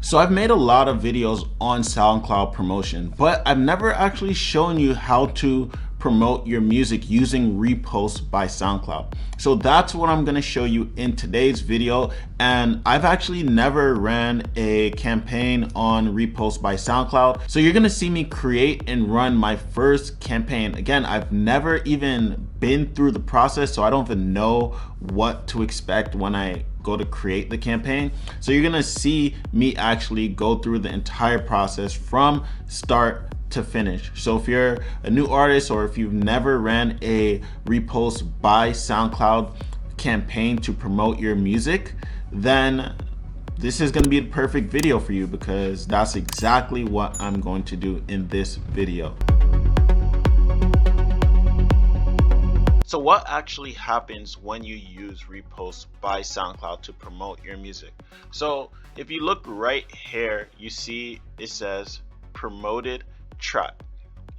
So I've made a lot of videos on SoundCloud promotion, but I've never actually shown you how to promote your music using Repost by SoundCloud. So that's what I'm gonna show you in today's video. And I've actually never ran a campaign on Repost by SoundCloud. So you're gonna see me create and run my first campaign. Again, I've never even been through the process, so I don't even know what to expect when I go to create the campaign. So you're gonna see me actually go through the entire process from start to finish. So if you're a new artist or if you've never ran a Repost by SoundCloud campaign to promote your music, then this is gonna be the perfect video for you, because that's exactly what I'm going to do in this video. So what actually happens when you use Repost by SoundCloud to promote your music? So if you look right here, you see it says promoted track.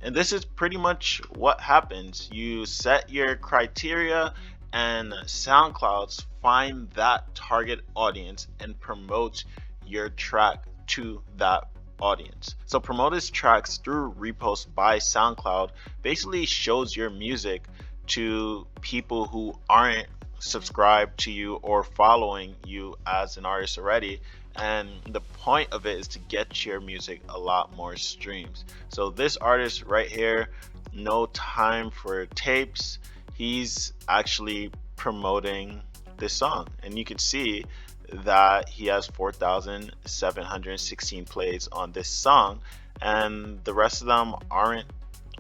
And this is pretty much what happens. You set your criteria and SoundCloud's find that target audience and promote your track to that audience. So promoted tracks through Repost by SoundCloud basically shows your music to people who aren't subscribed to you or following you as an artist already, and the point of it is to get your music a lot more streams. So this artist right here, No Time for Tapes, he's actually promoting this song, and you can see that he has 4,716 plays on this song, and the rest of them aren't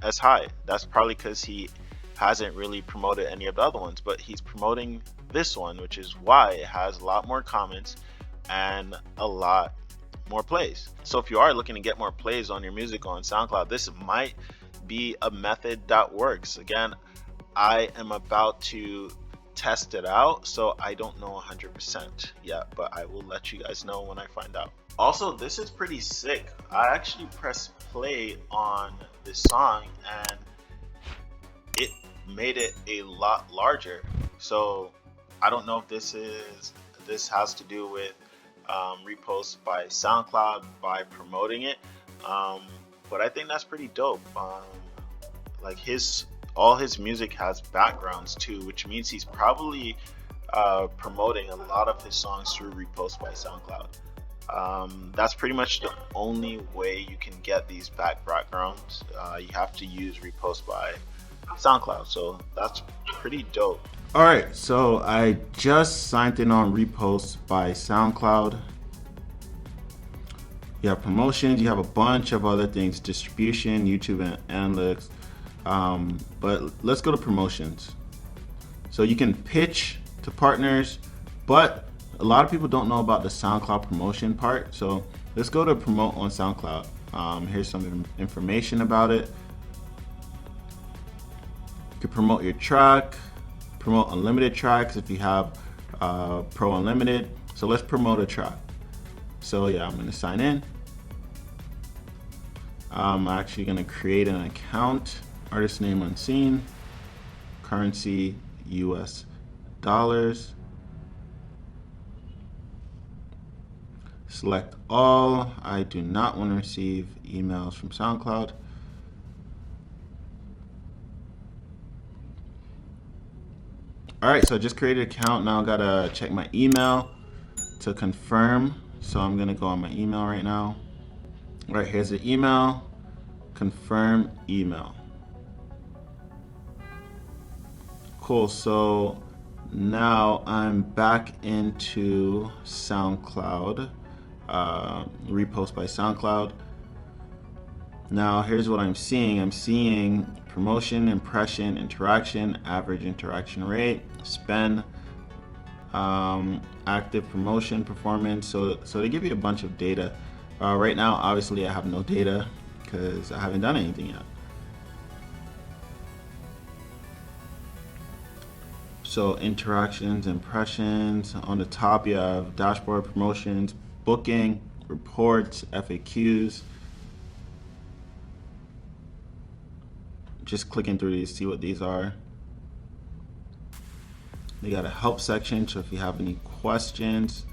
as high. That's probably because he hasn't really promoted any of the other ones, but he's promoting this one, which is why it has a lot more comments and a lot more plays. So if you are looking to get more plays on your music on SoundCloud, this might be a method that works. Again, I am about to test it out, so I don't know 100% yet, but I will let you guys know when I find out. Also, this is pretty sick. I actually pressed play on this song and it made it a lot larger. So I don't know if this has to do with Repost by SoundCloud by promoting it, but I think that's pretty dope. Like all his music has backgrounds too, which means he's probably promoting a lot of his songs through Repost by SoundCloud. That's pretty much the only way you can get these backgrounds. You have to use Repost by SoundCloud, so that's pretty dope. All right, so I just signed in on Repost by SoundCloud. You have promotions, you have a bunch of other things, distribution, YouTube and analytics, but let's go to promotions. So you can pitch to partners, but a lot of people don't know about the SoundCloud promotion part. So let's go to promote on SoundCloud. Here's some information about it. You can promote your track, promote unlimited tracks if you have Pro Unlimited. So let's promote a track. So yeah, I'm gonna sign in. I'm actually gonna create an account, artist name unseen, currency US dollars. Select all. I do not want to receive emails from SoundCloud. All right, so I just created an account. Now I gotta check my email to confirm. So I'm gonna go on my email right now. All right, here's the email. Confirm email. Cool, so now I'm back into SoundCloud, Repost by SoundCloud. Now here's what I'm seeing. I'm seeing promotion, impression, interaction, average interaction rate, spend, active promotion, performance. So they give you a bunch of data. Right now, obviously I have no data because I haven't done anything yet. So interactions, impressions. On the top you have dashboard, promotions, booking, reports, FAQs. Just clicking through these, see what these are. They got a help section, so if you have any questions,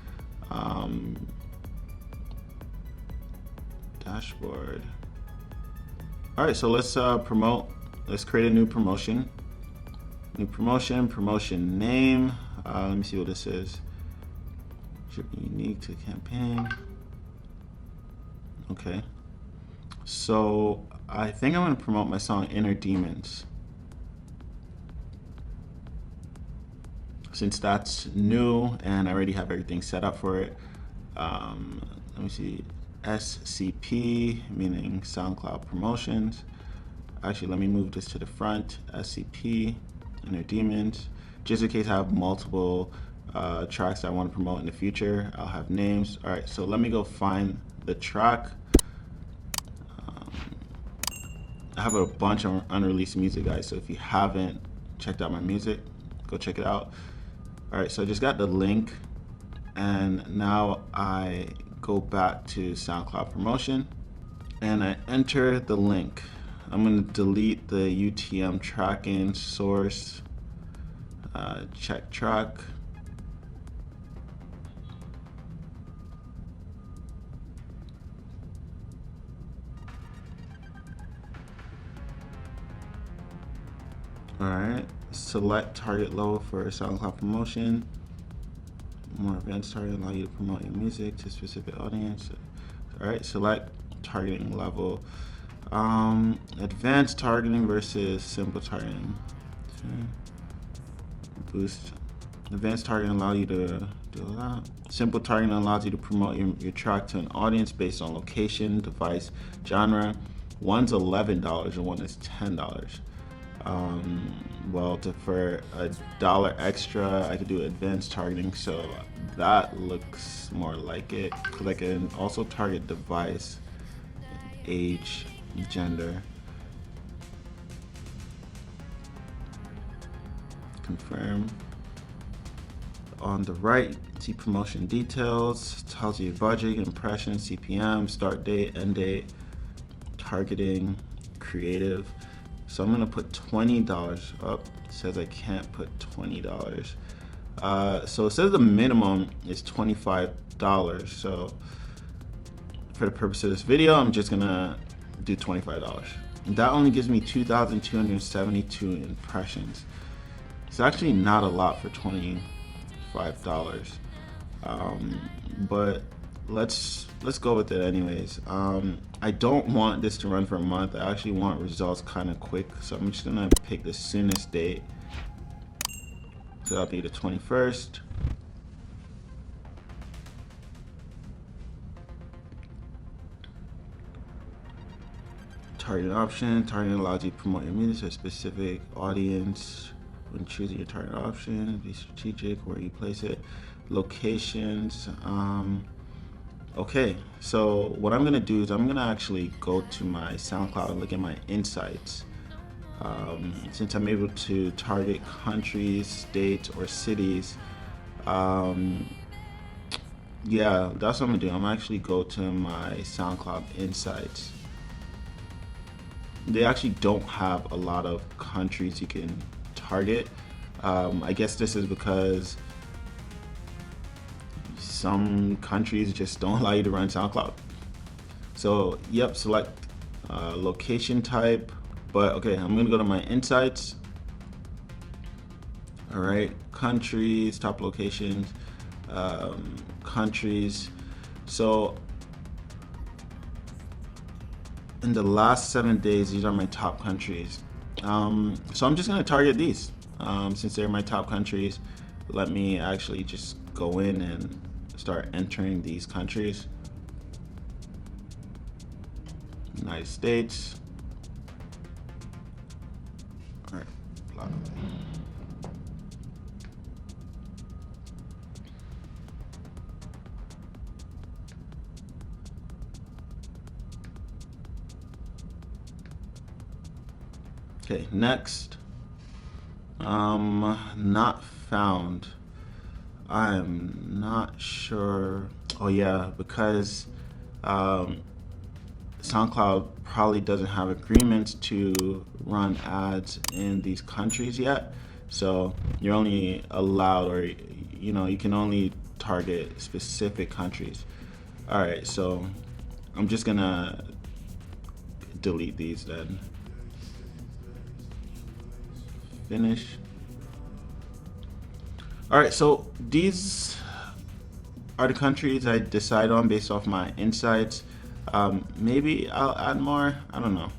dashboard. All right, so let's promote. Let's create a new promotion. New promotion, promotion name. Let me see what this is. Should be unique to campaign. Okay. So I think I'm gonna promote my song Inner Demons. Since that's new and I already have everything set up for it. Let me see. SCP, meaning SoundCloud promotions. Actually, let me move this to the front. SCP, Inner Demons. Just in case I have multiple tracks that I want to promote in the future, I'll have names. All right, so let me go find the track. I have a bunch of unreleased music, guys, so if you haven't checked out my music, go check it out. All right, so I just got the link, and now I go back to SoundCloud promotion, and I enter the link. I'm gonna delete the UTM tracking source, check track. Alright, select target level for SoundCloud promotion. More advanced targeting allow you to promote your music to a specific audience. Alright, select targeting level. Advanced targeting versus simple targeting. Okay. Boost. Advanced targeting allows you to do that. Simple targeting allows you to promote your track to an audience based on location, device, genre. One's $11 and one is $10. Well, for $1 extra, I could do advanced targeting, so that looks more like it, because I can also target device, age, gender. Confirm. On the right, see promotion details, tells you budget, impressions, CPM, start date, end date, targeting, creative. So I'm gonna put $20 up. It says I can't put $20. So it says the minimum is $25. So for the purpose of this video, I'm just gonna do $25. And that only gives me 2,272 impressions. It's actually not a lot for $25. But let's go with it anyways. I don't want this to run for a month. I actually want results kind of quick, so I'm just gonna pick the soonest date. So that'll be the 21st. Targeting option. Targeting allows you to promote your music to a specific audience. When choosing your target option, be strategic where you place it. Locations. Okay, so what I'm gonna do is I'm gonna actually go to my SoundCloud and look at my insights. Since I'm able to target countries, states, or cities, yeah, that's what I'm gonna do. I'm actually go to my SoundCloud insights. They actually don't have a lot of countries you can target. I guess this is because some countries just don't allow you to run SoundCloud. So yep, select location type, but okay, I'm gonna go to my insights. All right, countries, top locations, countries. So in the last 7 days, these are my top countries. So I'm just gonna target these. Since they're my top countries, let me actually just go in and start entering these countries. United States. All right, blah, blah, blah. Okay, next. Not found. I'm not sure. Oh yeah, because SoundCloud probably doesn't have agreements to run ads in these countries yet. So you're only allowed, or you can only target specific countries. All right, so I'm just gonna delete these then. Finish. All right, so these are the countries I decide on based off my insights. Maybe I'll add more, I don't know.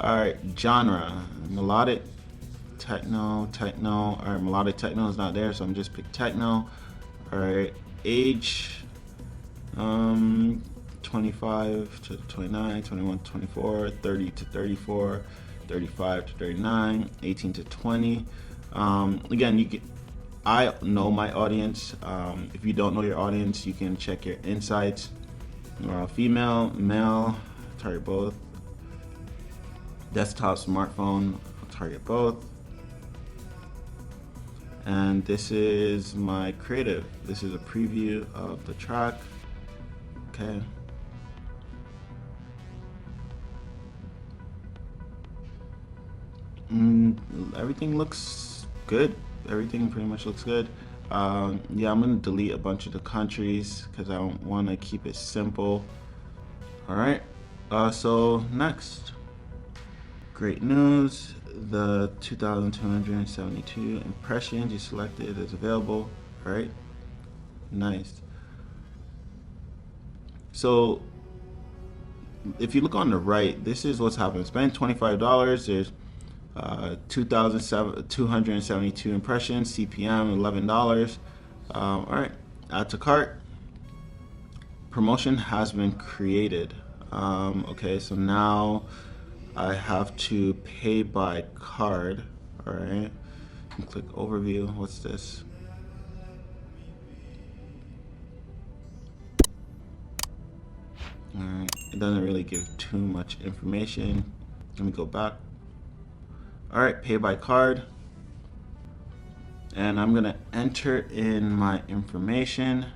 All right, genre, melodic, techno. All right, melodic techno is not there, so I'm just pick techno. All right, age, 25 to 29, 21 to 24, 30 to 34, 35 to 39, 18 to 20. Again, I know my audience. If you don't know your audience, you can check your insights. Female, male, target both. Desktop, smartphone, target both. And this is my creative. This is a preview of the track. Okay. Everything looks good. Everything pretty much looks good. Yeah, I'm gonna delete a bunch of the countries because I don't want to keep it simple. All right. So next, great news. The 2,272 impressions you selected is available. All right. Nice. So if you look on the right, this is what's happening. Spend $25. There's 2,272 impressions. CPM $11. All right, add to cart. Promotion has been created. Okay, so now I have to pay by card. All right, click overview. What's this? All right, it doesn't really give too much information. Let me go back. All right, pay by card. And I'm gonna enter in my information.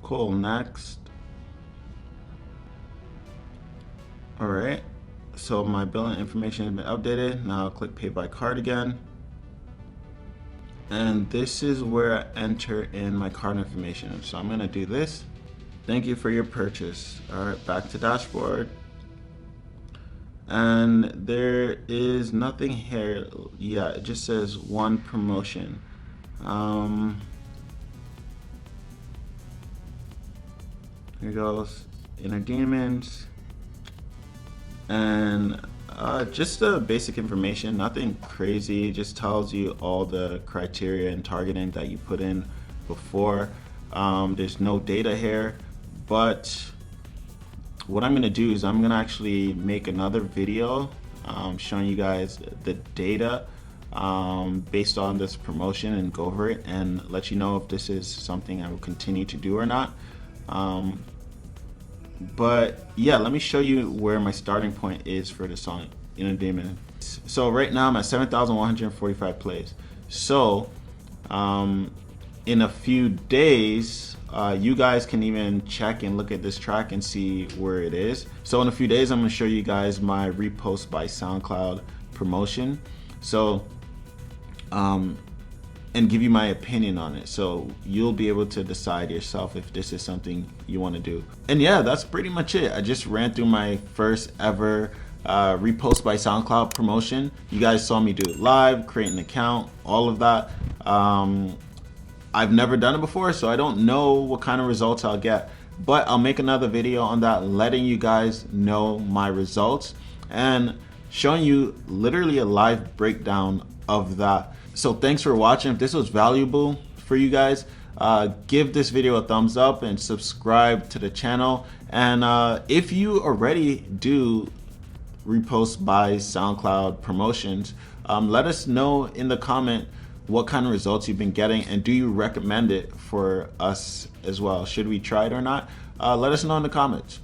Cool, next. All right, so my billing information has been updated. Now I'll click pay by card again. And this is where I enter in my card information. So I'm gonna do this. Thank you for your purchase. All right, back to dashboard. And there is nothing here. Yeah, it just says one promotion. Here goes inner demons. And just the basic information, nothing crazy. It just tells you all the criteria and targeting that you put in before. There's no data here, but what I'm gonna do is I'm gonna actually make another video showing you guys the data based on this promotion and go over it and let you know if this is something I will continue to do or not. But yeah, let me show you where my starting point is for the song Inner Demon. So right now I'm at 7,145 plays. So in a few days, you guys can even check and look at this track and see where it is. So in a few days, I'm gonna show you guys my Repost by SoundCloud promotion. So, and give you my opinion on it. So you'll be able to decide yourself if this is something you wanna do. And yeah, that's pretty much it. I just ran through my first ever Repost by SoundCloud promotion. You guys saw me do it live, create an account, all of that. I've never done it before, so I don't know what kind of results I'll get, but I'll make another video on that, letting you guys know my results and showing you literally a live breakdown of that. So thanks for watching. If this was valuable for you guys, give this video a thumbs up and subscribe to the channel. And if you already do Repost by SoundCloud promotions, let us know in the comment what kind of results you've been getting, and do you recommend it for us as well? Should we try it or not? Let us know in the comments.